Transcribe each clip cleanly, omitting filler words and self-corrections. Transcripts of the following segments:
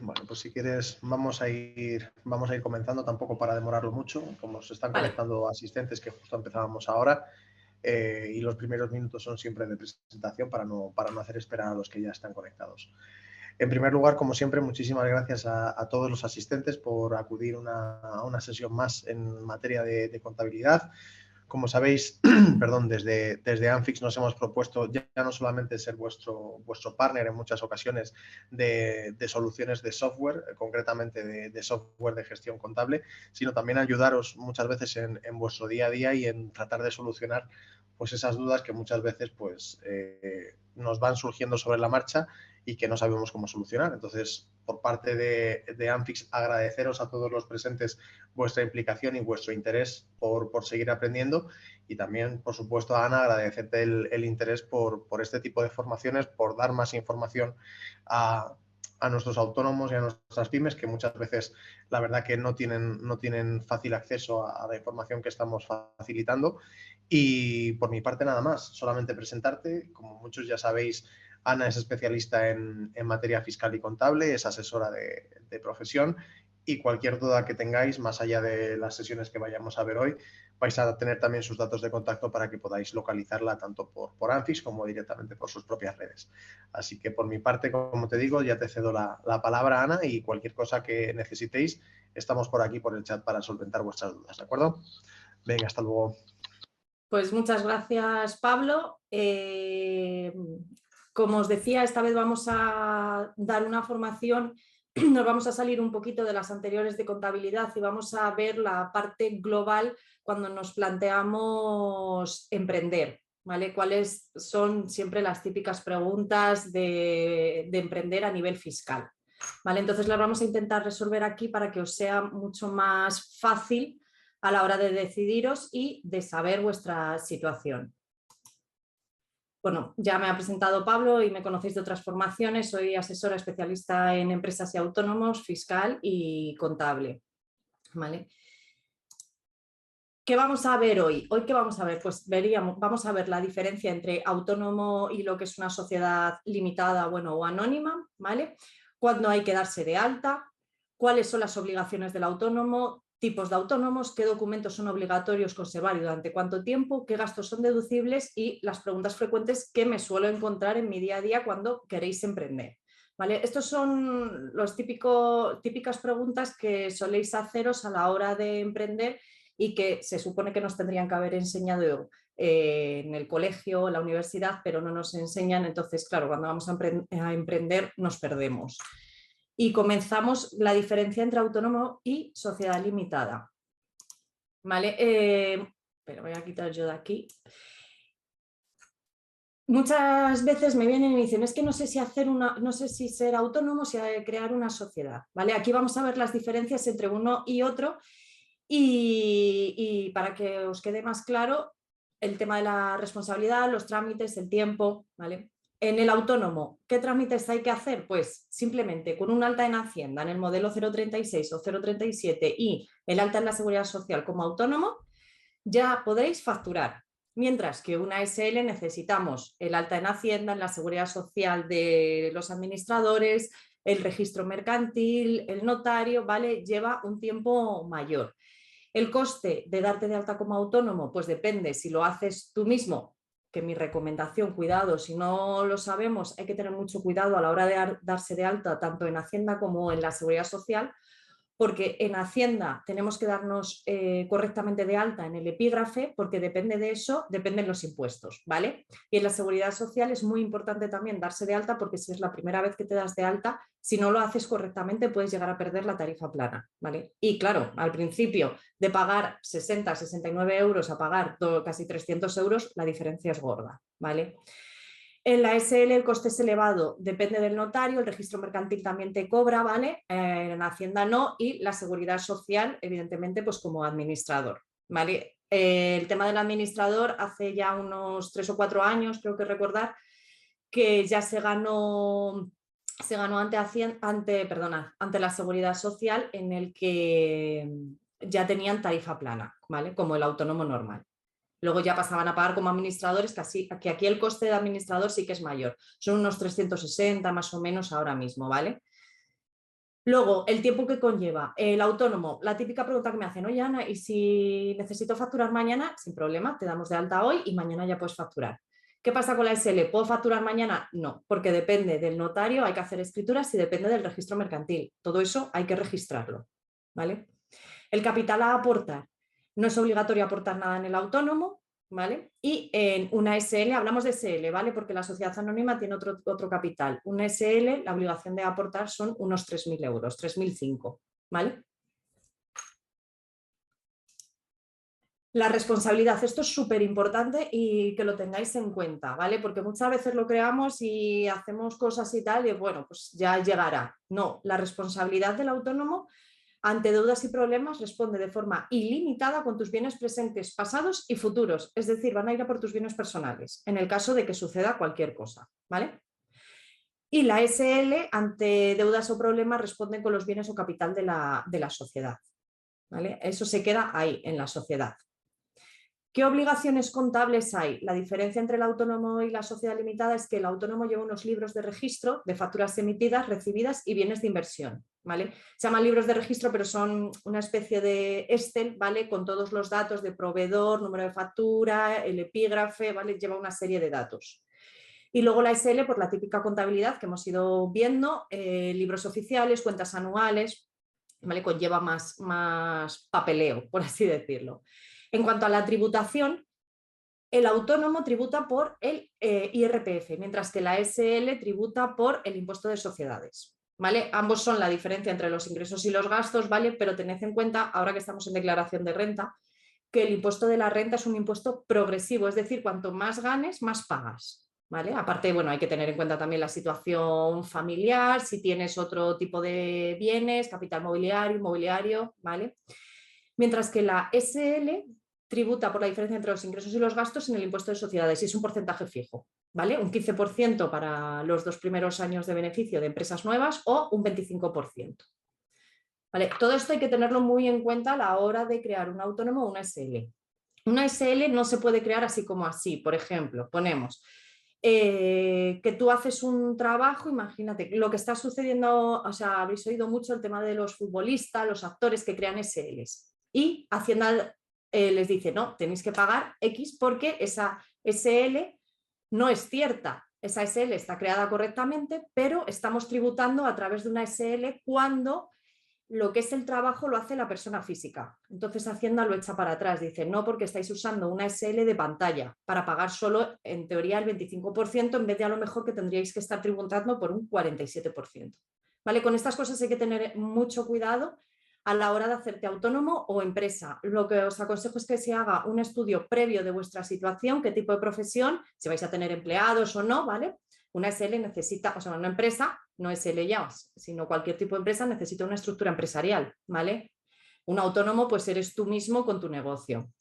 Bueno, pues si quieres vamos a ir comenzando, tampoco para demorarlo mucho, como se están Vale. conectando asistentes que justo empezábamos ahora, y los primeros minutos son siempre de presentación para no hacer esperar a los que ya están conectados. En primer lugar, como siempre, muchísimas gracias a todos los asistentes por acudir a una sesión más en materia de contabilidad. Como sabéis, perdón, desde Anfix nos hemos propuesto ya no solamente ser vuestro partner en muchas ocasiones de soluciones de software, concretamente de software de gestión contable, sino también ayudaros muchas veces en vuestro día a día y en tratar de solucionar pues esas dudas que muchas veces nos van surgiendo sobre la marcha y que no sabemos cómo solucionar. Entonces, por parte de Anfix, agradeceros a todos los presentes vuestra implicación y vuestro interés por seguir aprendiendo, y también, por supuesto, a Ana, agradecerte el interés por este tipo de formaciones, por dar más información a nuestros autónomos y a nuestras pymes, que muchas veces la verdad que no tienen fácil acceso a la información que estamos facilitando. Y por mi parte nada más, solamente presentarte. Como muchos ya sabéis, Ana es especialista en materia fiscal y contable, es asesora de profesión, y cualquier duda que tengáis, más allá de las sesiones que vayamos a ver hoy, vais a tener también sus datos de contacto para que podáis localizarla tanto por Anfix como directamente por sus propias redes. Así que por mi parte, como te digo, ya te cedo la palabra, Ana, y cualquier cosa que necesitéis, estamos por aquí por el chat para solventar vuestras dudas, ¿de acuerdo? Venga, hasta luego. Pues muchas gracias, Pablo. Como os decía, esta vez vamos a dar una formación, nos vamos a salir un poquito de las anteriores de contabilidad y vamos a ver la parte global cuando nos planteamos emprender, ¿vale? ¿Cuáles son siempre las típicas preguntas de emprender a nivel fiscal? ¿Vale? Entonces las vamos a intentar resolver aquí para que os sea mucho más fácil a la hora de decidiros y de saber vuestra situación. Bueno, ya me ha presentado Pablo y me conocéis de otras formaciones. Soy asesora especialista en empresas y autónomos, fiscal y contable. ¿Vale? ¿Qué vamos a ver hoy? ¿Hoy qué vamos a ver? Pues vamos a ver la diferencia entre autónomo y lo que es una sociedad limitada, bueno, o anónima, ¿vale? Cuándo hay que darse de alta, cuáles son las obligaciones del autónomo, tipos de autónomos, qué documentos son obligatorios conservar y durante cuánto tiempo, qué gastos son deducibles y las preguntas frecuentes que me suelo encontrar en mi día a día cuando queréis emprender. ¿Vale? Estos son las típicas preguntas que soléis haceros a la hora de emprender y que se supone que nos tendrían que haber enseñado en el colegio, en la universidad, pero no nos enseñan. Entonces, claro, cuando vamos a emprender nos perdemos. Y comenzamos la diferencia entre autónomo y sociedad limitada. ¿Vale? Pero voy a quitar yo de aquí. Muchas veces me vienen y me dicen, es que no sé si ser autónomo o si crear una sociedad. ¿Vale? Aquí vamos a ver las diferencias entre uno y otro. Y para que os quede más claro, el tema de la responsabilidad, los trámites, el tiempo, ¿vale? En el autónomo, ¿qué trámites hay que hacer? Pues simplemente con un alta en Hacienda en el modelo 036 o 037 y el alta en la Seguridad Social como autónomo, ya podréis facturar. Mientras que una SL necesitamos el alta en Hacienda, en la Seguridad Social de los administradores, el registro mercantil, el notario, ¿vale? Lleva un tiempo mayor. El coste de darte de alta como autónomo, pues depende si lo haces tú mismo, que mi recomendación, cuidado, si no lo sabemos, hay que tener mucho cuidado a la hora de darse de alta tanto en Hacienda como en la Seguridad Social, porque en Hacienda tenemos que darnos correctamente de alta en el epígrafe, porque depende de eso, dependen los impuestos, ¿vale? Y en la Seguridad Social es muy importante también darse de alta, porque si es la primera vez que te das de alta, si no lo haces correctamente puedes llegar a perder la tarifa plana, ¿vale? Y claro, al principio de pagar 60, 69 euros a pagar casi 300 euros, la diferencia es gorda, ¿vale? En la SL el coste es elevado, depende del notario, el registro mercantil también te cobra, ¿vale? En Hacienda no, y la Seguridad Social, evidentemente, pues como administrador, ¿vale? El tema del administrador hace ya unos 3 o 4 años, creo que recordar, que ya se ganó ante la Seguridad Social, en el que ya tenían tarifa plana, ¿vale? Como el autónomo normal. Luego ya pasaban a pagar como administradores, que aquí el coste de administrador sí que es mayor. Son unos 360 más o menos ahora mismo, ¿vale? Luego, el tiempo que conlleva. El autónomo, la típica pregunta que me hacen, oye Ana, ¿y si necesito facturar mañana? Sin problema, te damos de alta hoy y mañana ya puedes facturar. ¿Qué pasa con la SL? ¿Puedo facturar mañana? No, porque depende del notario, hay que hacer escrituras y depende del registro mercantil. Todo eso hay que registrarlo, ¿vale? El capital a aportar. No es obligatorio aportar nada en el autónomo, ¿vale? Y en una SL, hablamos de SL, ¿vale? Porque la sociedad anónima tiene otro capital. Una SL, la obligación de aportar son unos 3.000 euros, 3.005, ¿vale? La responsabilidad, esto es súper importante y que lo tengáis en cuenta, ¿vale? Porque muchas veces lo creamos y hacemos cosas y tal y bueno, pues ya llegará. No, la responsabilidad del autónomo ante deudas y problemas responde de forma ilimitada con tus bienes presentes, pasados y futuros, es decir, van a ir a por tus bienes personales, en el caso de que suceda cualquier cosa, ¿vale? Y la SL, ante deudas o problemas, responden con los bienes o capital de la sociedad, ¿vale? Eso se queda ahí, en la sociedad. ¿Qué obligaciones contables hay? La diferencia entre el autónomo y la sociedad limitada es que el autónomo lleva unos libros de registro de facturas emitidas, recibidas y bienes de inversión, ¿vale? Se llaman libros de registro, pero son una especie de Excel, ¿vale? Con todos los datos de proveedor, número de factura, el epígrafe, ¿vale? Lleva una serie de datos. Y luego la SL, por la típica contabilidad que hemos ido viendo, libros oficiales, cuentas anuales, ¿vale? Conlleva más papeleo, por así decirlo. En cuanto a la tributación, el autónomo tributa por el IRPF, mientras que la SL tributa por el impuesto de sociedades, ¿vale? Ambos son la diferencia entre los ingresos y los gastos, ¿vale? Pero tened en cuenta, ahora que estamos en declaración de renta, que el impuesto de la renta es un impuesto progresivo, es decir, cuanto más ganes, más pagas, ¿vale? Aparte, bueno, hay que tener en cuenta también la situación familiar, si tienes otro tipo de bienes, capital mobiliario, inmobiliario, ¿vale? Mientras que la SL tributa por la diferencia entre los ingresos y los gastos en el impuesto de sociedades y es un porcentaje fijo, ¿vale? Un 15% para los 2 primeros años de beneficio de empresas nuevas o un 25%. ¿Vale? Todo esto hay que tenerlo muy en cuenta a la hora de crear un autónomo o una SL. Una SL no se puede crear así como así. Por ejemplo, ponemos que tú haces un trabajo, imagínate, lo que está sucediendo, o sea, habéis oído mucho el tema de los futbolistas, los actores que crean SLs. Y Hacienda les dice, no, tenéis que pagar X porque esa SL no es cierta. Esa SL está creada correctamente, pero estamos tributando a través de una SL cuando lo que es el trabajo lo hace la persona física. Entonces Hacienda lo echa para atrás, dice, no, porque estáis usando una SL de pantalla para pagar solo, en teoría, el 25%, en vez de a lo mejor que tendríais que estar tributando por un 47%. ¿Vale? Con estas cosas hay que tener mucho cuidado a la hora de hacerte autónomo o empresa. Lo que os aconsejo es que se haga un estudio previo de vuestra situación, qué tipo de profesión, si vais a tener empleados o no, ¿vale? Una SL necesita, o sea, una empresa, no SL ya, sino cualquier tipo de empresa necesita una estructura empresarial, ¿vale? Un autónomo, pues eres tú mismo con tu negocio.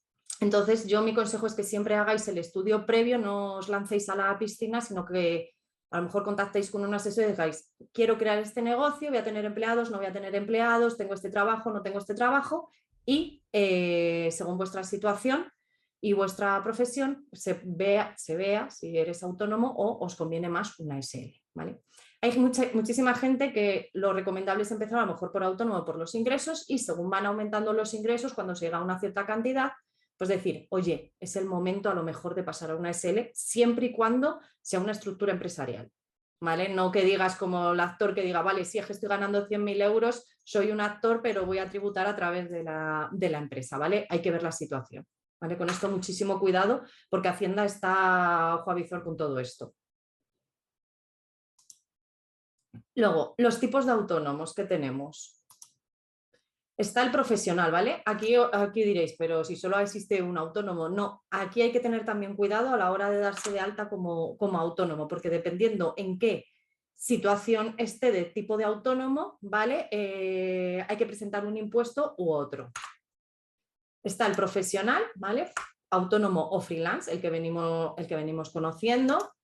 Entonces, yo mi consejo es que siempre hagáis el estudio previo, no os lancéis a la piscina, sino que a lo mejor contactéis con un asesor y digáis, quiero crear este negocio, voy a tener empleados, no voy a tener empleados, tengo este trabajo, no tengo este trabajo, y según vuestra situación y vuestra profesión, se vea si eres autónomo o os conviene más una SL, ¿vale? Hay muchísima gente que lo recomendable es empezar a lo mejor por autónomo por los ingresos y según van aumentando los ingresos, cuando se llega a una cierta cantidad, pues decir, oye, es el momento a lo mejor de pasar a una SL siempre y cuando sea una estructura empresarial, ¿vale? No que digas como el actor que diga, vale, sí, es que estoy ganando 100.000 euros, soy un actor, pero voy a tributar a través de la empresa, ¿vale? Hay que ver la situación, ¿vale? Con esto muchísimo cuidado porque Hacienda está ojo a visor con todo esto. Luego, los tipos de autónomos que tenemos. Está el profesional, ¿vale? Aquí diréis, pero si solo existe un autónomo, no. Aquí hay que tener también cuidado a la hora de darse de alta como autónomo, porque dependiendo en qué situación esté de tipo de autónomo, ¿vale? Hay que presentar un impuesto u otro. Está el profesional, ¿vale? Autónomo o freelance, el que venimos conociendo,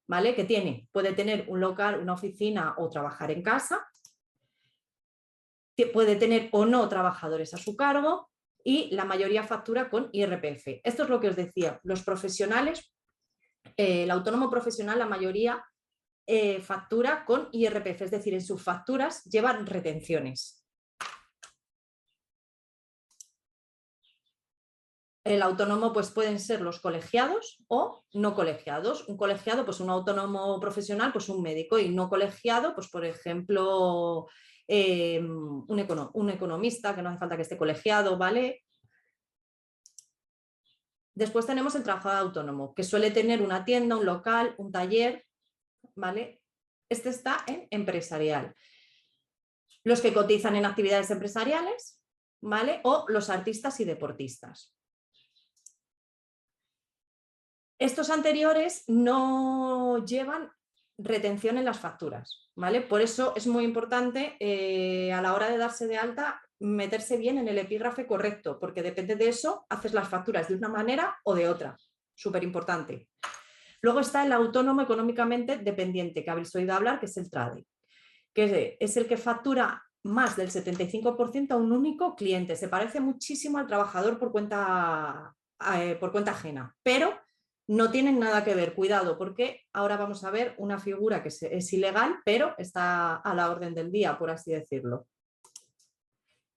¿vale? Que puede tener un local, una oficina o trabajar en casa. Puede tener o no trabajadores a su cargo y la mayoría factura con IRPF. Esto es lo que os decía, los profesionales, el autónomo profesional, la mayoría factura con IRPF, es decir, en sus facturas llevan retenciones. El autónomo pues pueden ser los colegiados o no colegiados. Un colegiado, pues un autónomo profesional, pues un médico, y no colegiado, pues por ejemplo, un economista, que no hace falta que esté colegiado, ¿vale? Después tenemos el trabajador autónomo, que suele tener una tienda, un local, un taller, ¿vale? Este está en empresarial. Los que cotizan en actividades empresariales, ¿vale? O los artistas y deportistas. Estos anteriores no llevan retención en las facturas, ¿vale? Por eso es muy importante a la hora de darse de alta meterse bien en el epígrafe correcto, porque depende de eso haces las facturas de una manera o de otra. Súper importante. Luego está el autónomo económicamente dependiente, que habéis oído hablar, que es el TRADE, que es el que factura más del 75% a un único cliente. Se parece muchísimo al trabajador por cuenta ajena, pero no tienen nada que ver. Cuidado, porque ahora vamos a ver una figura que es ilegal, pero está a la orden del día, por así decirlo.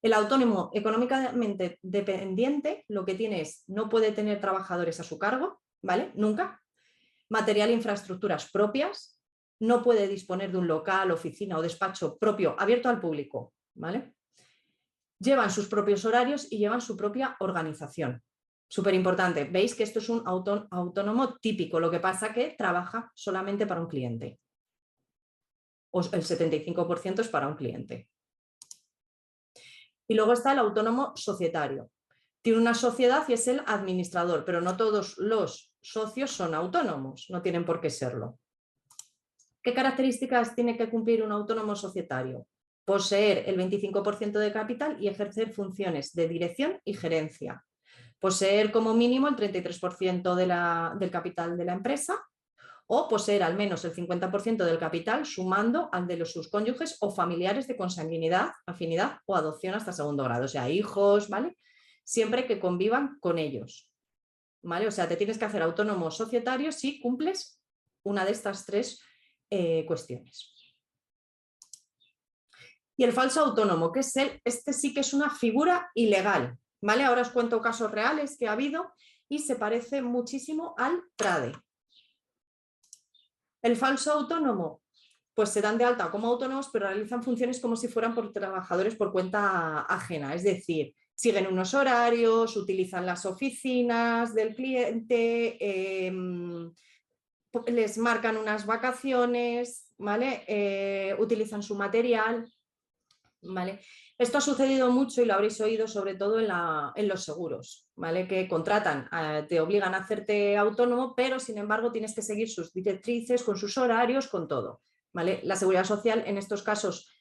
El autónomo económicamente dependiente lo que tiene es, no puede tener trabajadores a su cargo, ¿vale? Nunca. Material e infraestructuras propias, no puede disponer de un local, oficina o despacho propio abierto al público, ¿vale? Llevan sus propios horarios y llevan su propia organización. Súper importante, veis que esto es un autónomo típico, lo que pasa que trabaja solamente para un cliente. O el 75% es para un cliente. Y luego está el autónomo societario. Tiene una sociedad y es el administrador, pero no todos los socios son autónomos, no tienen por qué serlo. ¿Qué características tiene que cumplir un autónomo societario? Poseer el 25% de capital y ejercer funciones de dirección y gerencia. Poseer como mínimo el 33% del capital de la empresa, o poseer al menos el 50% del capital sumando al de sus cónyuges o familiares de consanguinidad, afinidad o adopción hasta segundo grado, o sea, hijos, ¿vale? Siempre que convivan con ellos, ¿vale? O sea, te tienes que hacer autónomo societario si cumples una de estas tres cuestiones. Y el falso autónomo, que es este sí que es una figura ilegal, ¿vale? Ahora os cuento casos reales que ha habido y se parece muchísimo al TRADE. El falso autónomo, pues se dan de alta como autónomos, pero realizan funciones como si fueran por trabajadores por cuenta ajena, es decir, siguen unos horarios, utilizan las oficinas del cliente, les marcan unas vacaciones, ¿vale? Utilizan su material, ¿vale? Esto ha sucedido mucho y lo habréis oído sobre todo en los seguros, ¿vale? Que contratan, te obligan a hacerte autónomo, pero sin embargo tienes que seguir sus directrices, con sus horarios, con todo, ¿vale? La Seguridad Social en estos casos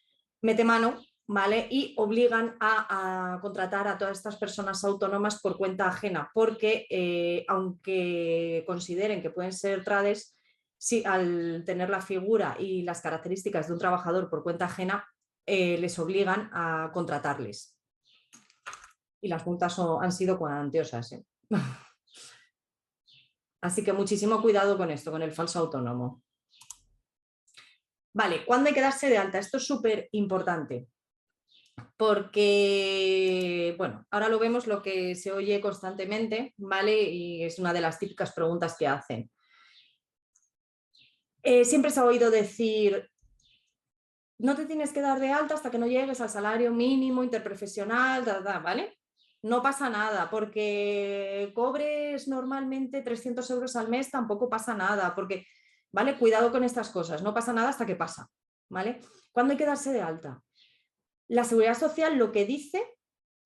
mete mano, ¿vale? Y obligan a contratar a todas estas personas autónomas por cuenta ajena, porque aunque consideren que pueden ser trades, sí, al tener la figura y las características de un trabajador por cuenta ajena, les obligan a contratarles. Y las multas han sido cuantiosas, ¿eh? Así que muchísimo cuidado con esto, con el falso autónomo. Vale, ¿cuándo hay que darse de alta? Esto es súper importante. Porque, bueno, ahora lo vemos, lo que se oye constantemente, ¿vale? Y es una de las típicas preguntas que hacen. Siempre se ha oído decir, no te tienes que dar de alta hasta que no llegues al salario mínimo interprofesional, ¿vale? No pasa nada, porque cobres normalmente 300 euros al mes, tampoco pasa nada, porque, ¿vale? Cuidado con estas cosas, no pasa nada hasta que pasa, ¿vale? ¿Cuándo hay que darse de alta? La Seguridad Social lo que dice,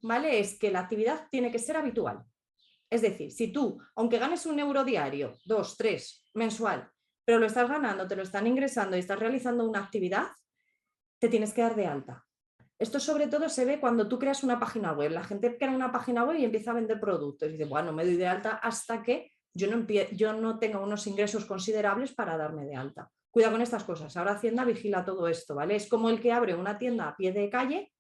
¿vale? Es que la actividad tiene que ser habitual. Es decir, si tú, aunque ganes 1 euro diario, 2, 3, mensual, pero lo estás ganando, te lo están ingresando y estás realizando una actividad, te tienes que dar de alta. Esto sobre todo se ve cuando tú creas una página web. La gente crea una página web y empieza a vender productos. Y dice, bueno, me doy de alta hasta que yo no tenga unos ingresos considerables para darme de alta. Cuidado con estas cosas. Ahora Hacienda vigila todo esto, ¿vale? Es como el que abre una tienda a pie de calle,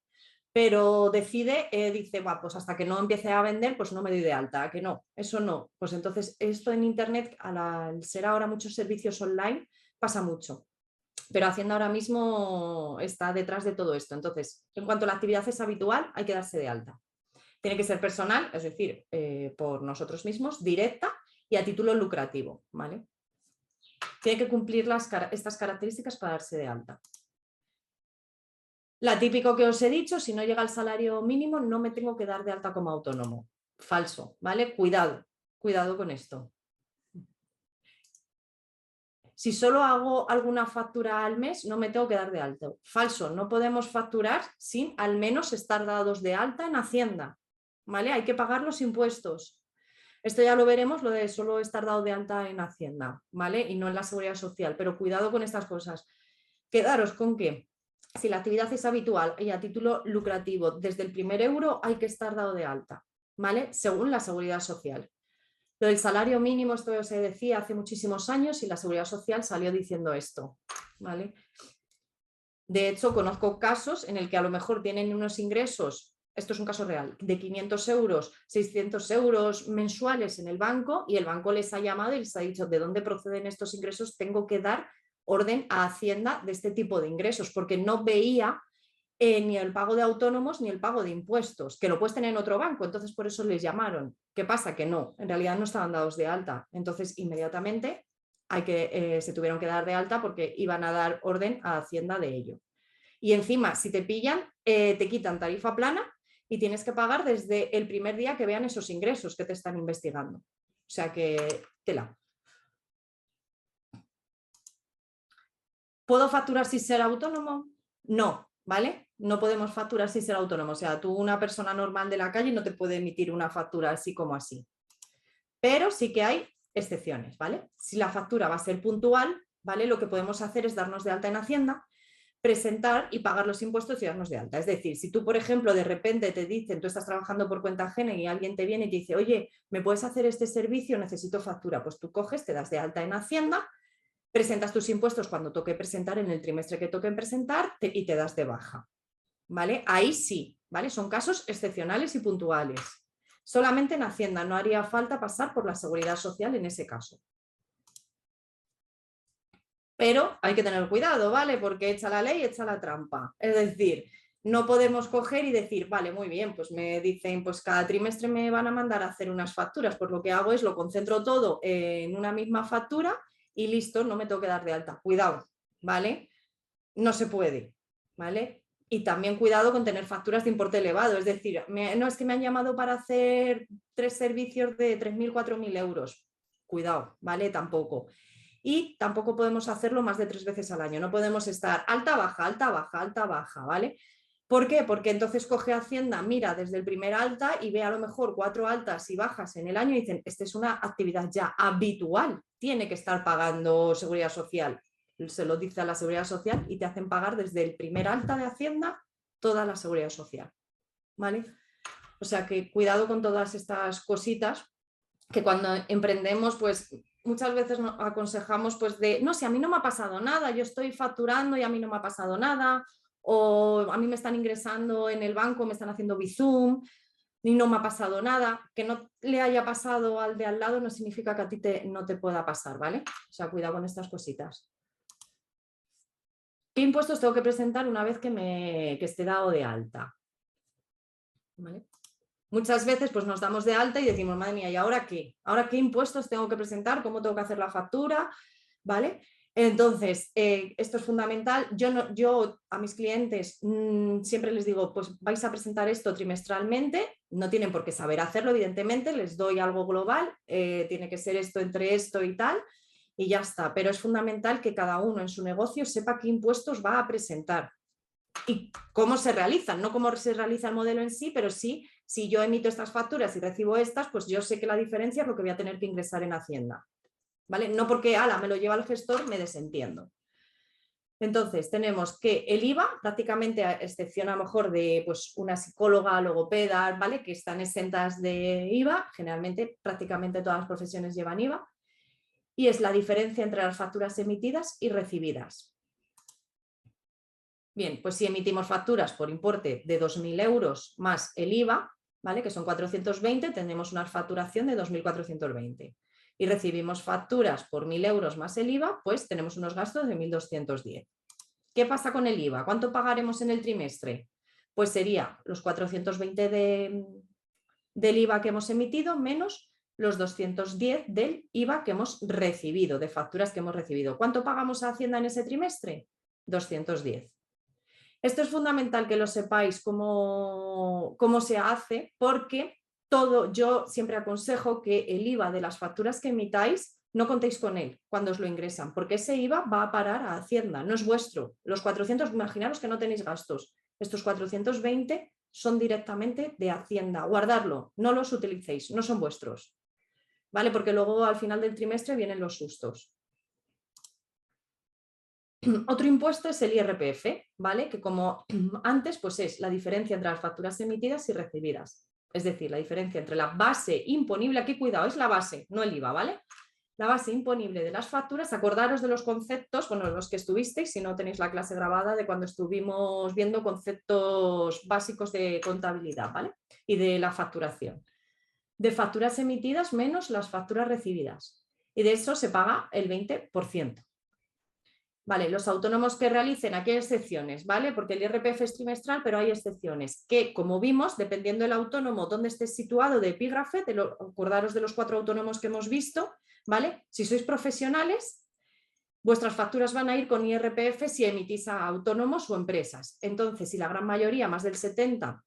pero decide, dice, pues hasta que no empiece a vender, pues no me doy de alta. Que no, eso no. Pues entonces esto en Internet, al ser ahora muchos servicios online, pasa mucho. Pero Hacienda ahora mismo está detrás de todo esto. Entonces, en cuanto a la actividad es habitual, hay que darse de alta. Tiene que ser personal, es decir, por nosotros mismos, directa y a título lucrativo, ¿vale? Tiene que cumplir estas características para darse de alta. La típico que os he dicho, si no llega al salario mínimo, no me tengo que dar de alta como autónomo. Falso, ¿vale? Cuidado, cuidado con esto. Si solo hago alguna factura al mes, no me tengo que dar de alta. Falso, no podemos facturar sin al menos estar dados de alta en Hacienda, ¿vale? Hay que pagar los impuestos. Esto ya lo veremos, lo de solo estar dado de alta en Hacienda, ¿vale? Y no en la Seguridad Social, pero cuidado con estas cosas. Quedaros con que si la actividad es habitual y a título lucrativo, desde el primer euro hay que estar dado de alta, ¿vale? Según la Seguridad Social. Lo del salario mínimo, esto se decía hace muchísimos años y la Seguridad Social salió diciendo esto, ¿vale? De hecho, conozco casos en el que a lo mejor tienen unos ingresos, esto es un caso real, de 500 euros, 600 euros mensuales en el banco y el banco les ha llamado y les ha dicho de dónde proceden estos ingresos, tengo que dar orden a Hacienda de este tipo de ingresos porque no veía ni el pago de autónomos ni el pago de impuestos, que lo puedes tener en otro banco, entonces por eso les llamaron. ¿Qué pasa? Que no, en realidad no estaban dados de alta, entonces inmediatamente se tuvieron que dar de alta porque iban a dar orden a Hacienda de ello. Y encima, si te pillan, te quitan tarifa plana y tienes que pagar desde el primer día que vean esos ingresos que te están investigando. O sea que, tela. ¿Puedo facturar sin ser autónomo? No, ¿vale? No podemos facturar sin ser autónomo. O sea, tú, una persona normal de la calle, no te puede emitir una factura así como así. Pero sí que hay excepciones, ¿vale? Si la factura va a ser puntual, ¿vale? Lo que podemos hacer es darnos de alta en Hacienda, presentar y pagar los impuestos y darnos de alta. Es decir, si tú, por ejemplo, de repente te dicen, tú estás trabajando por cuenta ajena y alguien te viene y te dice, oye, ¿me puedes hacer este servicio? Necesito factura. Pues tú coges, te das de alta en Hacienda, presentas tus impuestos cuando toque presentar, en el trimestre que toque presentar y te das de baja, ¿vale? Ahí sí, ¿vale? Son casos excepcionales y puntuales. Solamente en Hacienda, no haría falta pasar por la Seguridad Social en ese caso. Pero hay que tener cuidado, ¿vale? Porque echa la ley, echa la trampa. Es decir, no podemos coger y decir, vale, muy bien, pues me dicen, pues cada trimestre me van a mandar a hacer unas facturas, pues lo que hago es lo concentro todo en una misma factura y listo, no me tengo que dar de alta. Cuidado, ¿vale? No se puede, ¿vale? Y también cuidado con tener facturas de importe elevado, es decir, no es que me han llamado para hacer 3 servicios de 3.000, 4.000 euros. Cuidado, ¿vale? Tampoco. Y tampoco podemos hacerlo más de 3 veces al año, no podemos estar alta, baja, alta, baja, alta, baja, ¿vale? ¿Por qué? Porque entonces coge Hacienda, mira desde el primer alta y ve a lo mejor 4 altas y bajas en el año y dicen, esta es una actividad ya habitual, tiene que estar pagando Seguridad Social. Se lo dice a la Seguridad Social y te hacen pagar desde el primer alta de Hacienda toda la Seguridad Social, ¿vale? O sea que cuidado con todas estas cositas que cuando emprendemos, pues muchas veces nos aconsejamos pues de, no, si a mí no me ha pasado nada, yo estoy facturando y a mí no me ha pasado nada, o a mí me están ingresando en el banco, me están haciendo Bizum y no me ha pasado nada. Que no le haya pasado al de al lado no significa que a ti no te pueda pasar, ¿vale? O sea, cuidado con estas cositas. ¿Qué impuestos tengo que presentar una vez que esté dado de alta? ¿Vale? Muchas veces pues nos damos de alta y decimos, madre mía, ¿y ahora qué? ¿Ahora qué impuestos tengo que presentar? ¿Cómo tengo que hacer la factura? ¿Vale? Entonces, esto es fundamental. Yo a mis clientes siempre les digo, pues vais a presentar esto trimestralmente, no tienen por qué saber hacerlo, evidentemente, les doy algo global, tiene que ser esto entre esto y tal, y ya está. Pero es fundamental que cada uno en su negocio sepa qué impuestos va a presentar y cómo se realizan, no cómo se realiza el modelo en sí, pero sí, si yo emito estas facturas y recibo estas, pues yo sé que la diferencia es lo que voy a tener que ingresar en Hacienda, ¿vale? No porque, me lo lleva el gestor, me desentiendo. Entonces, tenemos que el IVA, prácticamente a excepción a lo mejor de pues, una psicóloga, logopeda, ¿vale? Que están exentas de IVA, generalmente prácticamente todas las profesiones llevan IVA, y es la diferencia entre las facturas emitidas y recibidas. Bien, pues si emitimos facturas por importe de 2.000 euros más el IVA, ¿vale? Que son 420, tendremos una facturación de 2.420. Y recibimos facturas por 1.000 euros más el IVA, pues tenemos unos gastos de 1.210. ¿Qué pasa con el IVA? ¿Cuánto pagaremos en el trimestre? Pues sería los 420 del IVA que hemos emitido menos los 210 del IVA que hemos recibido, de facturas que hemos recibido. ¿Cuánto pagamos a Hacienda en ese trimestre? 210. Esto es fundamental que lo sepáis cómo se hace, porque yo siempre aconsejo que el IVA de las facturas que emitáis no contéis con él cuando os lo ingresan, porque ese IVA va a parar a Hacienda, no es vuestro. Los 400, imaginaros que no tenéis gastos. Estos 420 son directamente de Hacienda. Guardadlo, no los utilicéis, no son vuestros. ¿Vale? Porque luego al final del trimestre vienen los sustos. Otro impuesto es el IRPF, ¿vale? Que como antes, pues es la diferencia entre las facturas emitidas y recibidas. Es decir, la diferencia entre la base imponible, aquí cuidado, es la base, no el IVA, ¿vale? La base imponible de las facturas, acordaros de los conceptos, bueno, los que estuvisteis, si no tenéis la clase grabada de cuando estuvimos viendo conceptos básicos de contabilidad, ¿vale? Y de la facturación. De facturas emitidas menos las facturas recibidas. Y de eso se paga el 20%. Vale, los autónomos que realicen, aquí hay excepciones, ¿vale? Porque el IRPF es trimestral, pero hay excepciones que, como vimos, dependiendo del autónomo donde esté situado de epígrafe, acordaros de los 4 autónomos que hemos visto, ¿vale? Si sois profesionales, vuestras facturas van a ir con IRPF si emitís a autónomos o empresas. Entonces, si la gran mayoría, más del 70%,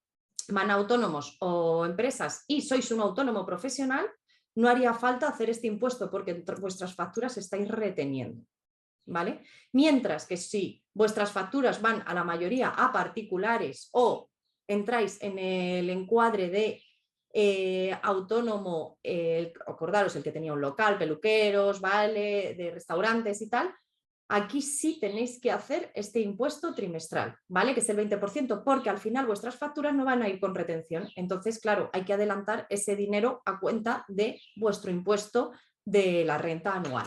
van a autónomos o empresas y sois un autónomo profesional, no haría falta hacer este impuesto porque entre vuestras facturas estáis reteniendo. ¿Vale? Mientras que si vuestras facturas van a la mayoría a particulares o entráis en el encuadre de autónomo, acordaros el que tenía un local, peluqueros, ¿vale? De restaurantes y tal, aquí sí tenéis que hacer este impuesto trimestral, ¿vale? Que es el 20%, porque al final vuestras facturas no van a ir con retención. Entonces, claro, hay que adelantar ese dinero a cuenta de vuestro impuesto de la renta anual.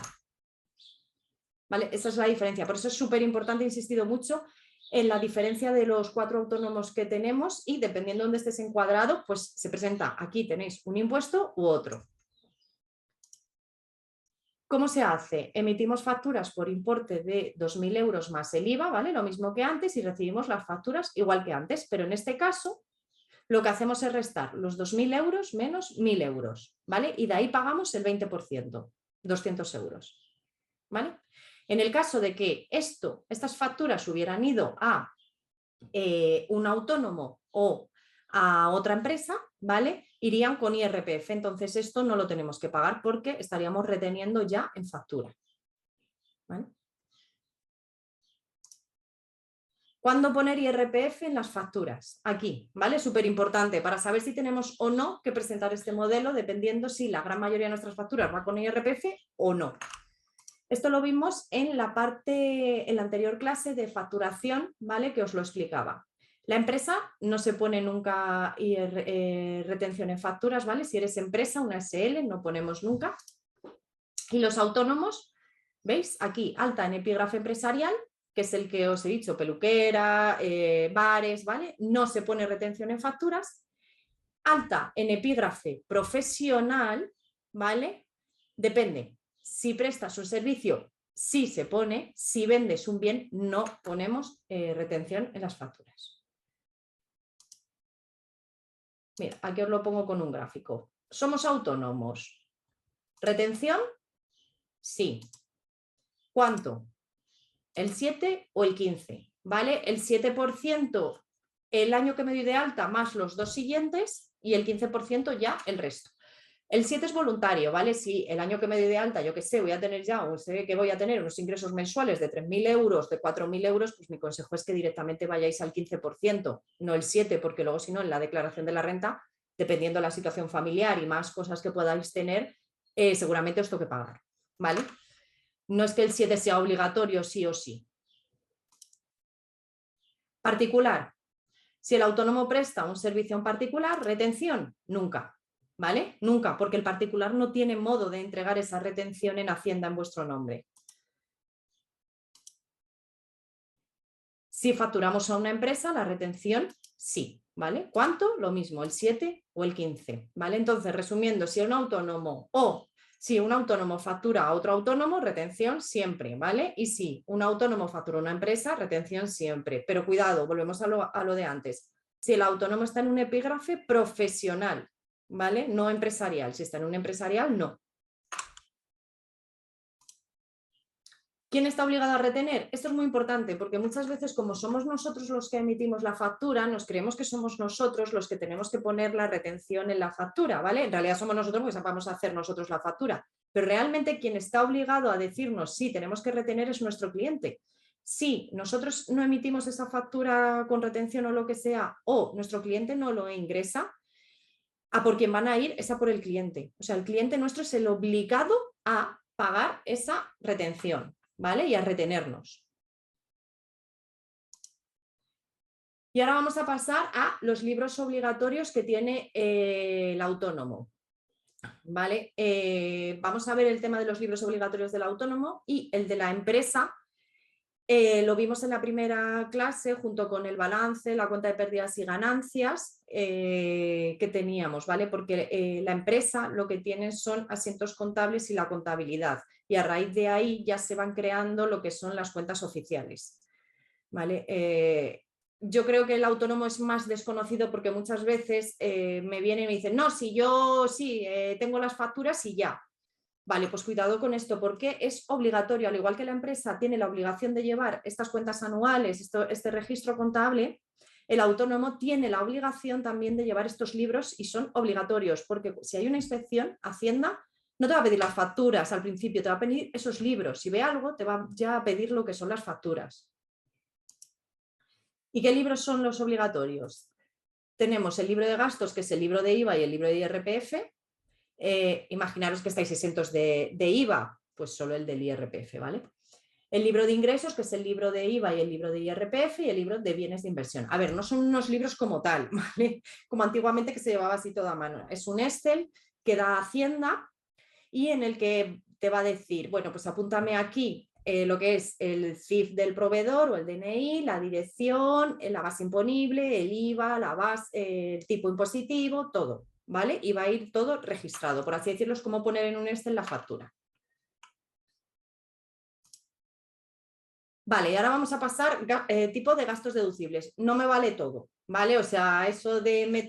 ¿Vale? Esa es la diferencia. Por eso es súper importante, he insistido mucho en la diferencia de los 4 autónomos que tenemos y dependiendo de dónde estés encuadrado, pues se presenta, aquí tenéis un impuesto u otro. ¿Cómo se hace? Emitimos facturas por importe de 2.000 euros más el IVA, ¿vale? Lo mismo que antes y recibimos las facturas igual que antes, pero en este caso lo que hacemos es restar los 2.000 euros menos 1.000 euros, ¿vale? Y de ahí pagamos el 20%, 200 euros, ¿vale? En el caso de que estas facturas hubieran ido a un autónomo o a otra empresa, ¿vale? Irían con IRPF. Entonces esto no lo tenemos que pagar porque estaríamos reteniendo ya en factura. ¿Vale? ¿Cuándo poner IRPF en las facturas? Aquí, ¿vale? Súper importante para saber si tenemos o no que presentar este modelo dependiendo si la gran mayoría de nuestras facturas va con IRPF o no. Esto lo vimos en la anterior clase de facturación, ¿vale? Que os lo explicaba. La empresa no se pone nunca retención en facturas, ¿vale? Si eres empresa, una SL, no ponemos nunca. Y los autónomos, ¿veis? Aquí, alta en epígrafe empresarial, que es el que os he dicho, peluquera, bares, ¿vale? No se pone retención en facturas. Alta en epígrafe profesional, ¿vale? Depende. Si prestas un servicio, sí se pone. Si vendes un bien, no ponemos retención en las facturas. Mira, aquí os lo pongo con un gráfico. Somos autónomos. ¿Retención? Sí. ¿Cuánto? ¿El 7 o el 15? ¿Vale? El 7% el año que me doy de alta más los 2 siguientes y el 15% ya el resto. El 7 es voluntario, ¿vale? Si el año que me doy de alta, yo que sé, voy a tener ya, o sé que voy a tener unos ingresos mensuales de 3.000 euros, de 4.000 euros, pues mi consejo es que directamente vayáis al 15%, no el 7%, porque luego si no, en la declaración de la renta, dependiendo de la situación familiar y más cosas que podáis tener, seguramente os toque pagar, ¿vale? No es que el 7 sea obligatorio sí o sí. Particular. Si el autónomo presta un servicio en particular, retención, nunca. ¿Vale? Nunca, porque el particular no tiene modo de entregar esa retención en Hacienda en vuestro nombre. Si facturamos a una empresa, la retención sí, ¿vale? ¿Cuánto? Lo mismo, el 7 o el 15, ¿vale? Entonces, resumiendo, si un autónomo o Si un autónomo factura a otro autónomo, retención siempre, ¿vale? Y si un autónomo factura a una empresa, retención siempre. Pero cuidado, volvemos a lo de antes. Si el autónomo está en un epígrafe profesional, ¿vale? No empresarial. Si está en un empresarial, no. ¿Quién está obligado a retener? Esto es muy importante porque muchas veces, como somos nosotros los que emitimos la factura, nos creemos que somos nosotros los que tenemos que poner la retención en la factura, ¿vale? En realidad somos nosotros porque vamos a hacer nosotros la factura, pero realmente quien está obligado a decirnos si tenemos que retener es nuestro cliente. Si nosotros no emitimos esa factura con retención o lo que sea, o nuestro cliente no lo ingresa, a por quien van a ir es a por el cliente. O sea, el cliente nuestro es el obligado a pagar esa retención, ¿vale? Y a retenernos. Y ahora vamos a pasar a los libros obligatorios que tiene el autónomo, ¿vale? Vamos a ver el tema de los libros obligatorios del autónomo y el de la empresa. Lo vimos en la primera clase junto con el balance, la cuenta de pérdidas y ganancias que teníamos, ¿vale? Porque la empresa lo que tiene son asientos contables y la contabilidad y a raíz de ahí ya se van creando lo que son las cuentas oficiales, ¿vale? Yo creo que el autónomo es más desconocido porque muchas veces me vienen y me dicen, no, si yo sí, tengo las facturas y ya. Vale, pues cuidado con esto porque es obligatorio, al igual que la empresa tiene la obligación de llevar estas cuentas anuales, este registro contable, el autónomo tiene la obligación también de llevar estos libros y son obligatorios porque si hay una inspección, Hacienda no te va a pedir las facturas al principio, te va a pedir esos libros. Si ve algo, te va ya a pedir lo que son las facturas. ¿Y qué libros son los obligatorios? Tenemos el libro de gastos, que es el libro de IVA y el libro de IRPF. Imaginaros que estáis exentos de IVA, pues solo el del IRPF, ¿vale? El libro de ingresos, que es el libro de IVA y el libro de IRPF, y el libro de bienes de inversión. A ver, no son unos libros como tal, ¿vale? Como antiguamente que se llevaba así todo a mano. Es un Excel que da Hacienda y en el que te va a decir, bueno, pues apúntame aquí lo que es el CIF del proveedor o el DNI, la dirección, la base imponible, el IVA, la base, el tipo impositivo, todo, ¿vale? Y va a ir todo registrado, por así decirlo, es como poner en un Excel la factura. Vale, y ahora vamos a pasar tipo de gastos deducibles. No me vale todo, ¿vale? O sea, eso de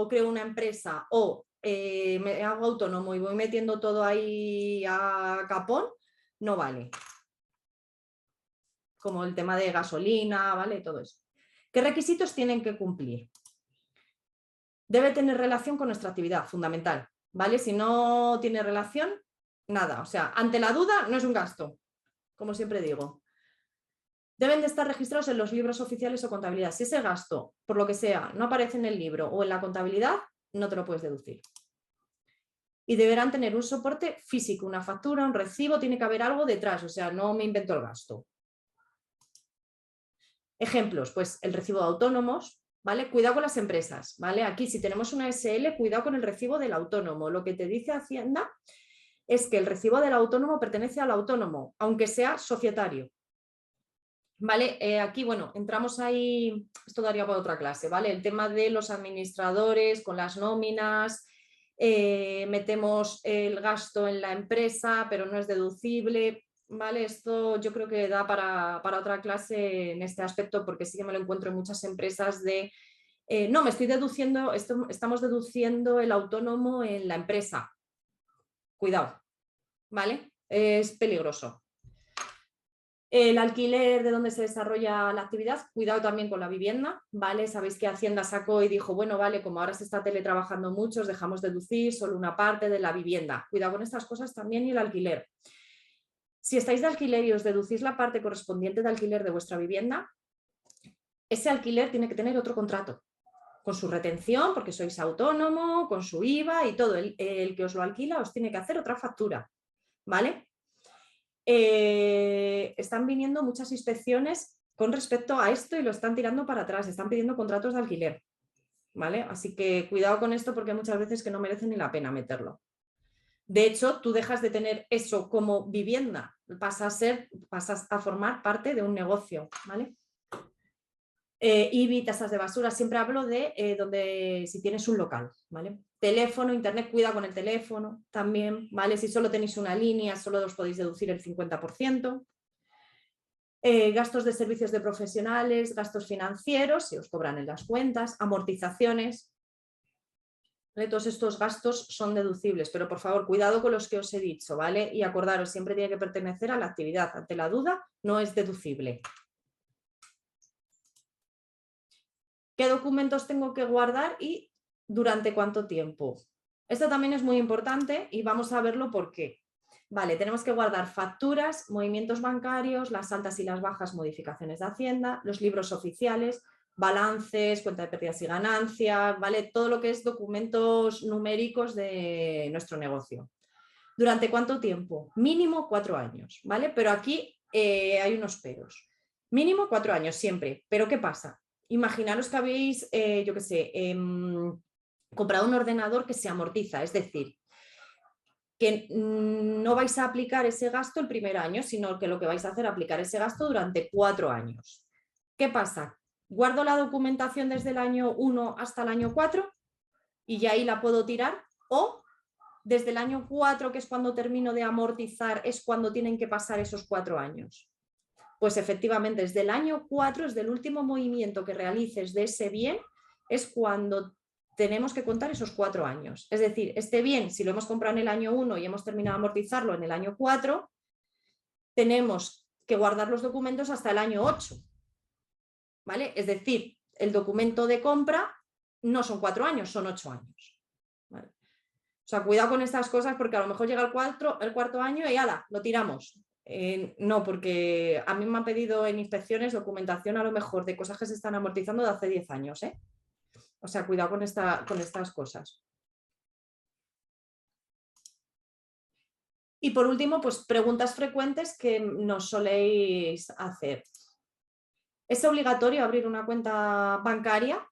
creo una empresa o me hago autónomo y voy metiendo todo ahí a capón, no vale. Como el tema de gasolina, ¿vale? Todo eso. ¿Qué requisitos tienen que cumplir? Debe tener relación con nuestra actividad, fundamental, ¿vale? Si no tiene relación, nada. O sea, ante la duda no es un gasto, como siempre digo. Deben de estar registrados en los libros oficiales o contabilidad. Si ese gasto, por lo que sea, no aparece en el libro o en la contabilidad, no te lo puedes deducir. Y deberán tener un soporte físico, una factura, un recibo, tiene que haber algo detrás, o sea, no me invento el gasto. Ejemplos, pues el recibo de autónomos, ¿vale? Cuidado con las empresas, ¿vale? Aquí si tenemos una SL, cuidado con el recibo del autónomo. Lo que te dice Hacienda es que el recibo del autónomo pertenece al autónomo, aunque sea societario. ¿Vale? Aquí, bueno, entramos ahí, esto daría para otra clase, ¿vale? El tema de los administradores con las nóminas, metemos el gasto en la empresa, pero no es deducible. Vale, esto yo creo que da para otra clase en este aspecto porque sí que me lo encuentro en muchas empresas de no, me estoy deduciendo, estamos deduciendo el autónomo en la empresa. Cuidado, ¿vale? Es peligroso. El alquiler de donde se desarrolla la actividad, cuidado también con la vivienda, ¿vale? Sabéis que Hacienda sacó y dijo, bueno, vale, como ahora se está teletrabajando muchos, dejamos deducir solo una parte de la vivienda. Cuidado con estas cosas también y el alquiler. Si estáis de alquiler y os deducís la parte correspondiente de alquiler de vuestra vivienda, ese alquiler tiene que tener otro contrato, con su retención, porque sois autónomo, con su IVA y todo. El que os lo alquila os tiene que hacer otra factura, ¿vale? Están viniendo muchas inspecciones con respecto a esto y lo están tirando para atrás, están pidiendo contratos de alquiler, ¿vale? Así que cuidado con esto porque muchas veces que no merece ni la pena meterlo. De hecho, tú dejas de tener eso como pasas a formar parte de un negocio, ¿vale? IBI, tasas de basura, siempre hablo de donde si tienes un local, ¿vale? Teléfono, internet, cuida con el teléfono también, ¿vale? Si solo tenéis una línea, solo os podéis deducir el 50%. Gastos de servicios de profesionales, gastos financieros, si os cobran en las cuentas, amortizaciones. ¿Vale? Todos estos gastos son deducibles, pero por favor, cuidado con los que os he dicho, ¿vale? Y acordaros, siempre tiene que pertenecer a la actividad. Ante la duda, no es deducible. ¿Qué documentos tengo que guardar y durante cuánto tiempo? Esto también es muy importante y vamos a verlo por qué. Vale, tenemos que guardar facturas, movimientos bancarios, las altas y las bajas modificaciones de Hacienda, los libros oficiales, balances, cuenta de pérdidas y ganancias, ¿vale? Todo lo que es documentos numéricos de nuestro negocio. ¿Durante cuánto tiempo? Mínimo 4 años, ¿vale? Pero aquí hay unos peros. Mínimo 4 años siempre. ¿Pero qué pasa? Imaginaros que habéis, yo qué sé, comprado un ordenador que se amortiza, es decir, que no vais a aplicar ese gasto el primer año, sino que lo que vais a hacer es aplicar ese gasto durante 4 años. ¿Qué pasa? Guardo la documentación desde el año 1 hasta el año 4 y ya ahí la puedo tirar, o desde el año 4, que es cuando termino de amortizar, es cuando tienen que pasar esos 4 años. Pues efectivamente, desde el año 4, desde el último movimiento que realices de ese bien, es cuando tenemos que contar esos 4 años. Es decir, este bien, si lo hemos comprado en el año 1 y hemos terminado de amortizarlo en el año 4, tenemos que guardar los documentos hasta el año 8. ¿Vale? Es decir, el documento de compra no son 4 años, son 8 años. ¿Vale? O sea, cuidado con estas cosas porque a lo mejor llega el cuarto año y ¡hala! Lo tiramos. No, porque a mí me han pedido en inspecciones documentación a lo mejor de cosas que se están amortizando de hace 10 años. O sea, cuidado con estas cosas. Y por último, pues preguntas frecuentes que nos soléis hacer. ¿Es obligatorio abrir una cuenta bancaria?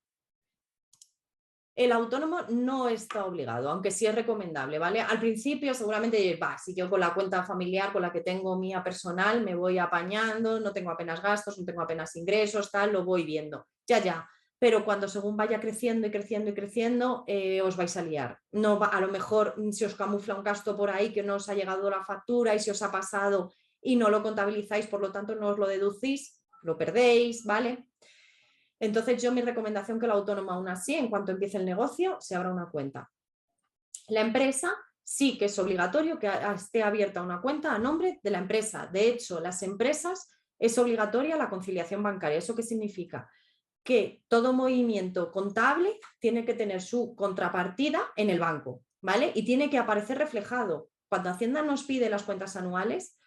El autónomo no está obligado, aunque sí es recomendable, ¿vale? Al principio seguramente, si yo con la cuenta familiar, con la que tengo mía personal, me voy apañando, no tengo apenas gastos, no tengo apenas ingresos, tal, lo voy viendo, ya. Pero cuando según vaya creciendo y creciendo y creciendo, os vais a liar. A lo mejor se os camufla un gasto por ahí que no os ha llegado la factura y se os ha pasado y no lo contabilizáis, por lo tanto no os lo deducís, lo perdéis, ¿vale? Entonces yo mi recomendación que el autónomo aún así, en cuanto empiece el negocio, se abra una cuenta. La empresa sí que es obligatorio que esté abierta una cuenta a nombre de la empresa. De hecho, las empresas es obligatoria la conciliación bancaria. ¿Eso qué significa? Que todo movimiento contable tiene que tener su contrapartida en el banco, ¿vale? Y tiene que aparecer reflejado. Cuando Hacienda nos pide las cuentas anuales,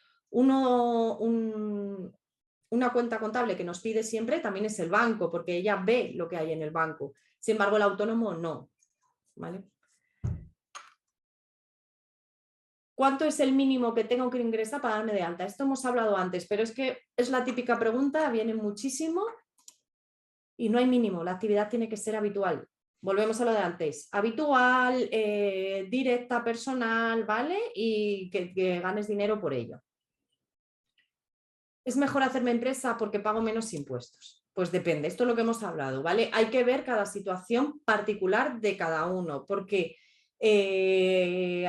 una cuenta contable que nos pide siempre también es el banco, porque ella ve lo que hay en el banco. Sin embargo, el autónomo no. ¿Vale? ¿Cuánto es el mínimo que tengo que ingresar para darme de alta? Esto hemos hablado antes, pero es que es la típica pregunta, viene muchísimo y no hay mínimo. La actividad tiene que ser habitual. Volvemos a lo de antes. Habitual, directa, personal, ¿vale? Y que ganes dinero por ello. ¿Es mejor hacerme empresa porque pago menos impuestos? Pues depende, esto es lo que hemos hablado, ¿vale? Hay que ver cada situación particular de cada uno, porque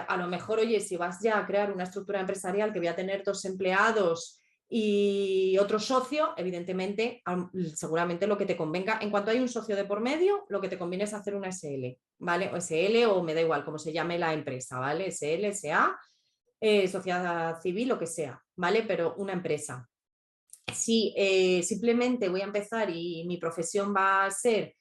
a lo mejor, oye, si vas ya a crear una estructura empresarial que voy a tener 2 empleados y otro socio, evidentemente, seguramente lo que te convenga, en cuanto hay un socio de por medio, lo que te conviene es hacer una SL, ¿vale? O SL o me da igual cómo se llame la empresa, ¿vale? SL, SA, sociedad civil, lo que sea, ¿vale? Pero una empresa. Si simplemente voy a empezar y mi profesión va a ser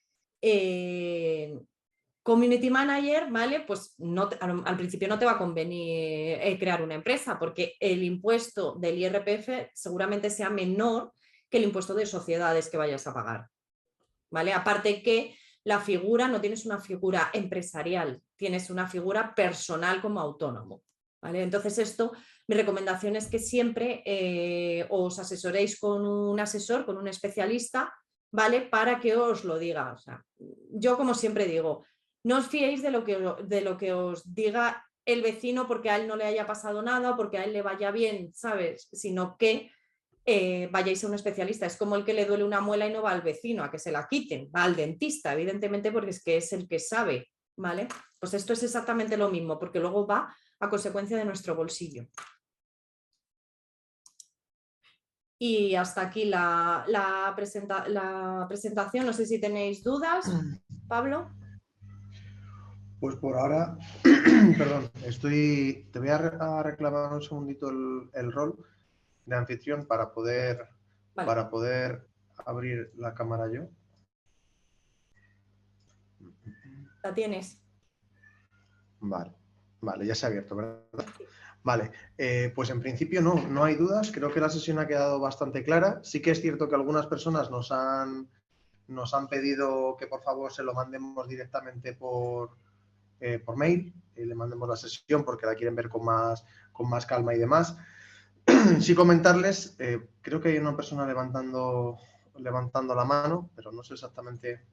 community manager, ¿vale? Pues al principio no te va a convenir crear una empresa porque el impuesto del IRPF seguramente sea menor que el impuesto de sociedades que vayas a pagar, ¿vale? Aparte que la figura, no tienes una figura empresarial, tienes una figura personal como autónomo, ¿vale? Entonces mi recomendación es que siempre os asesoréis con un asesor, con un especialista, ¿vale? Para que os lo diga. O sea, yo como siempre digo, no os fiéis de lo que os diga el vecino porque a él no le haya pasado nada, porque a él le vaya bien, ¿sabes? Sino que vayáis a un especialista. Es como el que le duele una muela y no va al vecino a que se la quiten, va al dentista, evidentemente, porque es que es el que sabe, ¿vale? Pues esto es exactamente lo mismo, porque luego va a consecuencia de nuestro bolsillo. Y hasta aquí la presentación. No sé si tenéis dudas, Pablo. Pues por ahora, perdón, te voy a reclamar un segundito el rol de anfitrión para poder abrir la cámara yo. La tienes. Vale, ya se ha abierto, ¿verdad? Vale, pues en principio no hay dudas. Creo que la sesión ha quedado bastante clara. Sí que es cierto que algunas personas nos han pedido que por favor se lo mandemos directamente por mail, le mandemos la sesión porque la quieren ver con más calma y demás. Sí comentarles, creo que hay una persona levantando la mano, pero no sé exactamente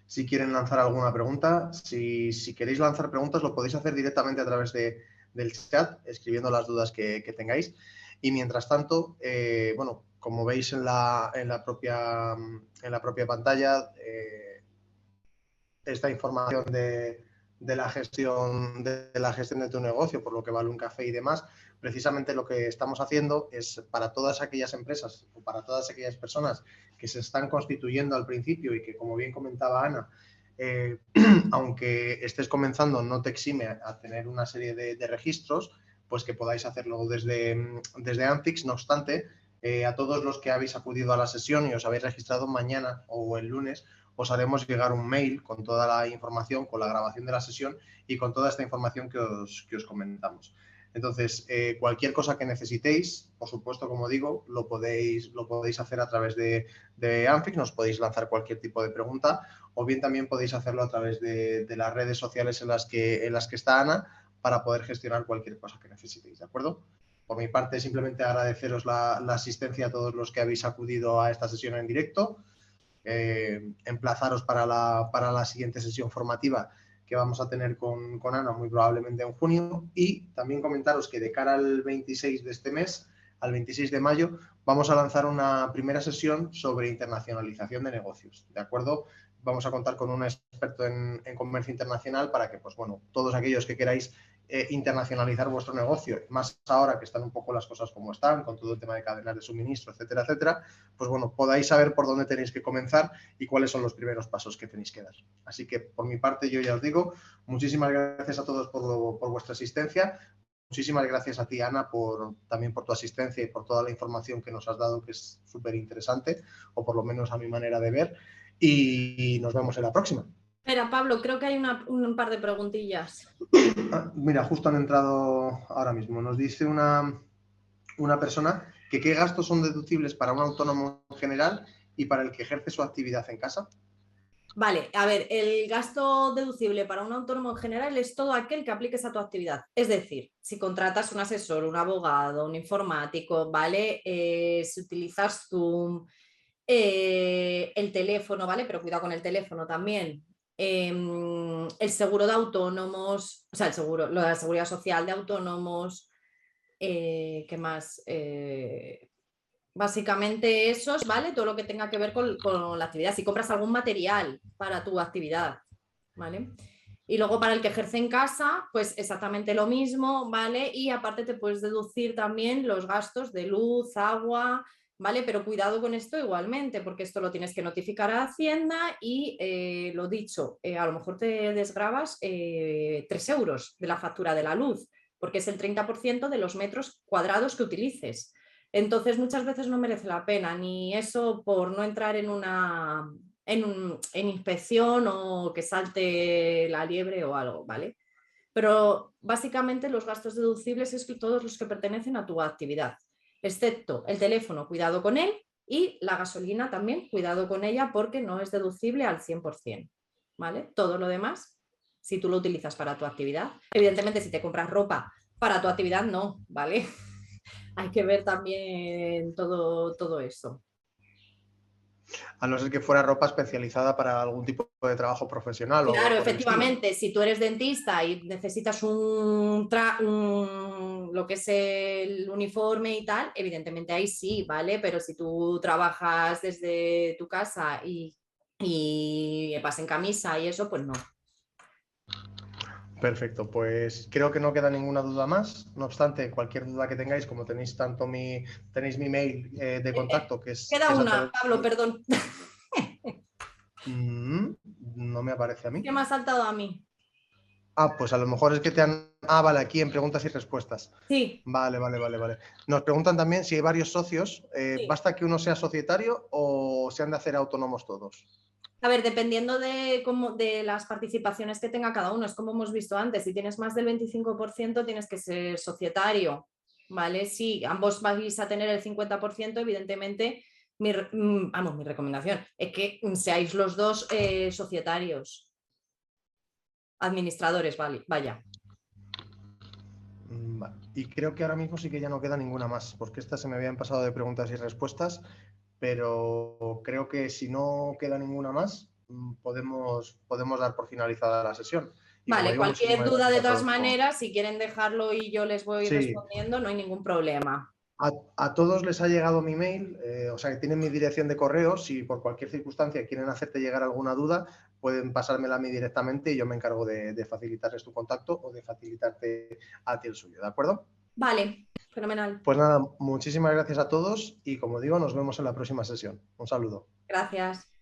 si quieren lanzar alguna pregunta. Si queréis lanzar preguntas, lo podéis hacer directamente a través del chat, escribiendo las dudas que tengáis. Y mientras tanto, bueno, como veis en la propia pantalla, esta información de la gestión de tu negocio, por lo que vale un café y demás, precisamente lo que estamos haciendo es para todas aquellas empresas o para todas aquellas personas que se están constituyendo al principio y que, como bien comentaba Ana, aunque estés comenzando, no te exime a tener una serie de registros, pues que podáis hacerlo desde Anfix. No obstante, a todos los que habéis acudido a la sesión y os habéis registrado, mañana o el lunes os haremos llegar un mail con toda la información, con la grabación de la sesión y con toda esta información que os comentamos. Entonces, cualquier cosa que necesitéis, por supuesto, como digo, lo podéis hacer a través de Anfix, nos podéis lanzar cualquier tipo de pregunta, o bien también podéis hacerlo a través de las redes sociales en las que está Ana, para poder gestionar cualquier cosa que necesitéis, ¿de acuerdo? Por mi parte, simplemente agradeceros la asistencia a todos los que habéis acudido a esta sesión en directo. Emplazaros para la siguiente sesión formativa que vamos a tener con Ana, muy probablemente en junio, y también comentaros que de cara al 26 de este mes, al 26 de mayo, vamos a lanzar una primera sesión sobre internacionalización de negocios, ¿de acuerdo? Vamos a contar con un experto en comercio internacional para que, pues bueno, todos aquellos que queráis internacionalizar vuestro negocio, más ahora que están un poco las cosas como están, con todo el tema de cadenas de suministro, etcétera, etcétera, pues bueno, podáis saber por dónde tenéis que comenzar y cuáles son los primeros pasos que tenéis que dar. Así que, por mi parte, yo ya os digo, muchísimas gracias a todos por vuestra asistencia. Muchísimas gracias a ti, Ana, también por tu asistencia y por toda la información que nos has dado, que es súper interesante, o por lo menos a mi manera de ver. Y nos vemos en la próxima. Espera, Pablo, creo que hay un par de preguntillas. Mira, justo han entrado ahora mismo. Nos dice una persona que qué gastos son deducibles para un autónomo en general y para el que ejerce su actividad en casa. Vale, a ver, el gasto deducible para un autónomo en general es todo aquel que apliques a tu actividad. Es decir, si contratas un asesor, un abogado, un informático, ¿vale? Si utilizas Zoom, el teléfono, ¿vale? Pero cuidado con el teléfono también. El seguro de autónomos, o sea, la seguridad social de autónomos, ¿qué más? Básicamente esos, ¿vale? Todo lo que tenga que ver con la actividad. Si compras algún material para tu actividad, ¿vale? Y luego para el que ejerce en casa, pues exactamente lo mismo, ¿vale? Y aparte te puedes deducir también los gastos de luz, agua, ¿vale? Pero cuidado con esto igualmente, porque esto lo tienes que notificar a Hacienda y lo dicho, a lo mejor te desgrabas 3 euros de la factura de la luz, porque es el 30% de los metros cuadrados que utilices. Entonces muchas veces no merece la pena, ni eso por no entrar en inspección o que salte la liebre o algo, ¿vale? Pero básicamente los gastos deducibles es todos los que pertenecen a tu actividad, excepto el teléfono, cuidado con él, y la gasolina también, cuidado con ella porque no es deducible al 100%, ¿vale? Todo lo demás, si tú lo utilizas para tu actividad, evidentemente si te compras ropa para tu actividad, no, ¿vale? Hay que ver también todo eso. A no ser que fuera ropa especializada para algún tipo de trabajo profesional. Claro, o por el estilo. efectivamente, si tú eres dentista y necesitas lo que es el uniforme y tal, evidentemente ahí sí, ¿vale? Pero si tú trabajas desde tu casa y vas en camisa y eso, pues no. Perfecto, pues creo que no queda ninguna duda más. No obstante, cualquier duda que tengáis, como tenéis tenéis mi mail de contacto, Queda que es a una, través Pablo, perdón. no me aparece a Es mí. que me ha saltado a mí. Ah, pues a lo mejor es que te han... Ah, vale, aquí en preguntas y respuestas. Sí, Vale. Nos preguntan también si hay varios socios, sí. ¿basta que uno sea societario o se han de hacer autónomos todos? A ver, dependiendo de las participaciones que tenga cada uno, es como hemos visto antes, si tienes más del 25% tienes que ser societario, ¿vale? Si ambos vais a tener el 50%, evidentemente, mi recomendación es que seáis los dos societarios, administradores, vale, vaya. Vale. Y creo que ahora mismo sí que ya no queda ninguna más, porque estas se me habían pasado de preguntas y respuestas, pero creo que si no queda ninguna más, podemos dar por finalizada la sesión. Y como Vale, digo, cualquier muchísimas duda gracias de a todas todos. maneras, si quieren dejarlo y yo les voy Sí, respondiendo, no hay ningún problema. a todos les ha llegado mi mail, o sea que tienen mi dirección de correo. Si por cualquier circunstancia quieren hacerte llegar alguna duda, pueden pasármela a mí directamente y yo me encargo de facilitarles tu contacto o de facilitarte a ti el suyo, ¿de acuerdo? Vale, fenomenal. Pues nada, muchísimas gracias a todos y como digo, nos vemos en la próxima sesión. Un saludo. Gracias.